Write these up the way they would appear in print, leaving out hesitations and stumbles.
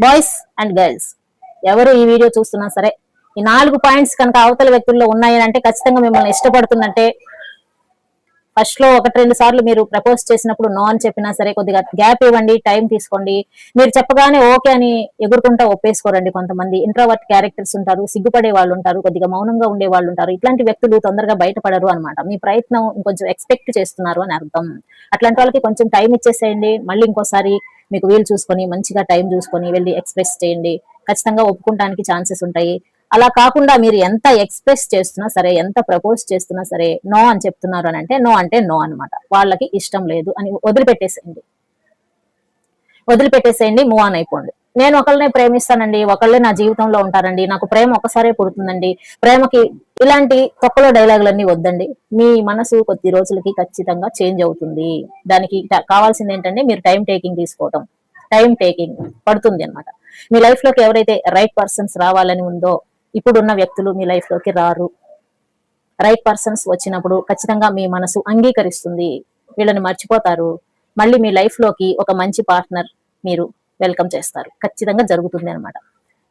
Boys and girls ఎవరు ఈ video చూస్తున్నా సరే, ఈ 4 పాయింట్స్ కనుక అవతల వ్యక్తుల్లో ఉన్నాయని అంటే ఖచ్చితంగా మిమ్మల్ని ఇష్టపడుతుందంటే, ఫస్ట్ లో 1-2 సార్లు మీరు ప్రపోజ్ చేసినప్పుడు నో అని చెప్పినా సరే కొద్దిగా గ్యాప్ ఇవ్వండి, టైం తీసుకోండి. మీరు చెప్పగానే ఓకే అని ఎగురుకుంటా ఒప్పేసుకోరండి. కొంతమంది ఇంట్రోవర్ట్ క్యారెక్టర్స్ ఉంటారు, సిగ్గుపడే వాళ్ళు ఉంటారు, కొద్దిగా మౌనంగా ఉండే వాళ్ళు ఉంటారు. ఇట్లాంటి వ్యక్తులు తొందరగా బయటపడరు అనమాట. మీ ప్రయత్నం ఇంకొంచెం ఎక్స్పెక్ట్ చేస్తున్నారు అని అర్థం. అట్లాంటి వాళ్ళకి కొంచెం టైం ఇచ్చేసేయండి. మళ్ళీ ఇంకోసారి మీకు వీలు చూసుకొని మంచిగా టైం చూసుకొని వెళ్ళి ఎక్స్ప్రెస్ చేయండి. ఖచ్చితంగా ఒప్పుకుంటానికి ఛాన్సెస్ ఉంటాయి. అలా కాకుండా మీరు ఎంత ఎక్స్ప్రెస్ చేస్తున్నా సరే, ఎంత ప్రపోజ్ చేస్తున్నా సరే, నో అని చెప్తున్నారు అని అంటే నో అనమాట. వాళ్ళకి ఇష్టం లేదు అని వదిలిపెట్టేసేయండి, మూవ్ ఆన్ అయిపోండి. నేను ఒకళ్ళనే ప్రేమిస్తానండి, ఒకళ్ళే నా జీవితంలో ఉంటారండి, నాకు ప్రేమ ఒకసారే పుడుతుందండి, ప్రేమకి ఇలాంటి తొక్కలో డైలాగులన్నీ వద్దండి. మీ మనసు కొద్ది రోజులకి ఖచ్చితంగా చేంజ్ అవుతుంది. దానికి కావాల్సింది ఏంటంటే మీరు టైం టేకింగ్ తీసుకోవటం. టైం టేకింగ్ పడుతుంది అనమాట. మీ లైఫ్ లోకి ఎవరైతే రైట్ పర్సన్స్ రావాలని ఉందో, ఇప్పుడున్న వ్యక్తులు మీ లైఫ్ లోకి రారు. రైట్ పర్సన్స్ వచ్చినప్పుడు ఖచ్చితంగా మీ మనసు అంగీకరిస్తుంది, వీళ్ళని మర్చిపోతారు. మళ్ళీ మీ లైఫ్ లోకి ఒక మంచి పార్ట్నర్ మీరు వెల్కమ్ చేస్తారు. ఖచ్చితంగా జరుగుతుంది అనమాట.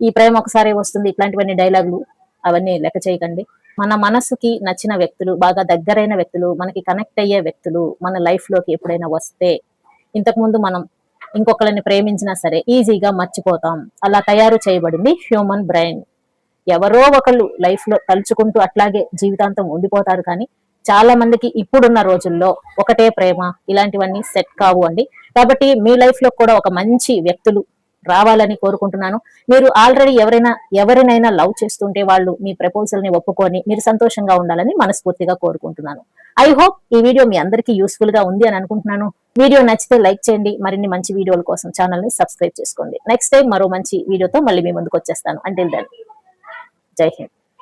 ఈ ప్రేమ ఒకసారి వస్తుంది, ఇట్లాంటివన్నీ డైలాగులు అవన్నీ లెక్క చేయకండి. మన మనసుకి నచ్చిన వ్యక్తులు, బాగా దగ్గరైన వ్యక్తులు, మనకి కనెక్ట్ అయ్యే వ్యక్తులు మన లైఫ్ లోకి ఎప్పుడైనా వస్తే, ఇంతకుముందు మనం ఇంకొకరిని ప్రేమించినా సరే ఈజీగా మర్చిపోతాం. అలా తయారు చేయబడింది హ్యూమన్ బ్రెయిన్. ఎవరో ఒకళ్ళు లైఫ్ లో తలుచుకుంటూ అట్లాగే జీవితాంతం ఉండిపోతారు. కానీ చాలా మందికి ఇప్పుడున్న రోజుల్లో ఒకటే ప్రేమ, ఇలాంటివన్నీ సెట్ కావు అండి. కాబట్టి మీ లైఫ్ లో కూడా ఒక మంచి వ్యక్తులు రావాలని కోరుకుంటున్నాను. మీరు ఆల్రెడీ ఎవరినైనా లవ్ చేస్తుంటే వాళ్ళు మీ ప్రపోజల్ ని ఒప్పుకొని మీరు సంతోషంగా ఉండాలని మనస్ఫూర్తిగా కోరుకుంటున్నాను. ఐ హోప్ ఈ వీడియో మీ అందరికీ యూస్ఫుల్ గా ఉంది అని అనుకుంటున్నాను. వీడియో నచ్చితే లైక్ చేయండి. మరిన్ని మంచి వీడియోల కోసం ఛానల్ ని సబ్స్క్రైబ్ చేసుకోండి. నెక్స్ట్ టైం మరో మంచి వీడియోతో మళ్ళీ మీ ముందుకు వచ్చేస్తాను. అంటిల్ దెన్, జై హింద్.